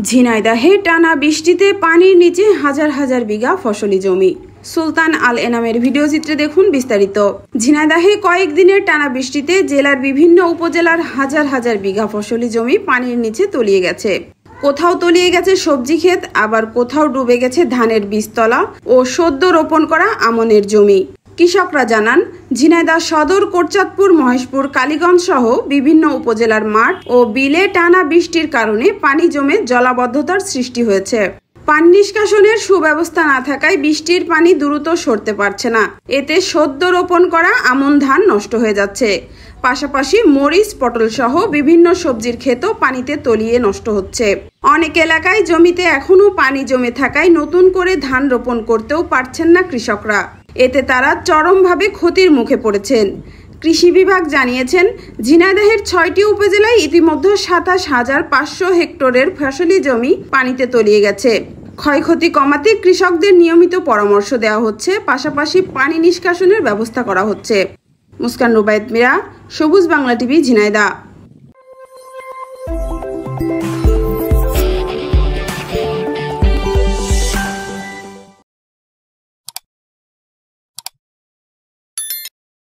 ঝিনাইদহে টানা বৃষ্টিতে পানির নিচে হাজার হাজার বিঘা ফসলি জমি। সুলতান আল এনামের ভিডিও চিত্রে দেখুন বিস্তারিত। ঝিনাইদহে কয়েকদিনের টানা বৃষ্টিতে জেলার বিভিন্ন উপজেলার হাজার হাজার বিঘা ফসলি জমি পানির নিচে তলিয়ে গেছে। কোথাও তলিয়ে গেছে সবজি ক্ষেত, আবার কোথাও ডুবে গেছে ধানের বীজতলা ও সদ্য রোপণ করা আমনের জমি। কৃষকরা জানান, ঝিনাইদহ সদর, কোটচাঁদপুর, মহেশপুর, কালীগঞ্জ সহ বিভিন্ন উপজেলার মাঠ ও বিলে টানা বৃষ্টির কারণে পানি জমে জলাবদ্ধতার সৃষ্টি হয়েছে। পানি নিষ্কাশনের সুব্যবস্থা না থাকায় বৃষ্টির পানি দ্রুত সরতে পারছে না। এতে সদ্য রোপণ করা আমন ধান নষ্ট হয়ে যাচ্ছে। পাশাপাশি মরিচ, পটল সহ বিভিন্ন সবজির ক্ষেতও পানিতে তলিয়ে নষ্ট হচ্ছে। অনেক এলাকায় জমিতে এখনো পানি জমে থাকায় নতুন করে ধান রোপণ করতেও পারছেন না কৃষকরা। এতে তারা চরমভাবে ক্ষতির মুখে পড়েছেন। কৃষি বিভাগ জানিয়েছেন, ঝিনাইদহের ৬টি উপজেলায় ইতিমধ্যে ২৭,৫০০ হেক্টরের ফসলি জমি পানিতে তলিয়ে গেছে। ক্ষয়ক্ষতি কমাতে কৃষকদের নিয়মিত পরামর্শ দেওয়া হচ্ছে, পাশাপাশি পানি নিষ্কাশনের ব্যবস্থা করা হচ্ছে। মুস্কান রুবায়েত মীরা, সবুজ বাংলা টিভি, ঝিনাইদহ।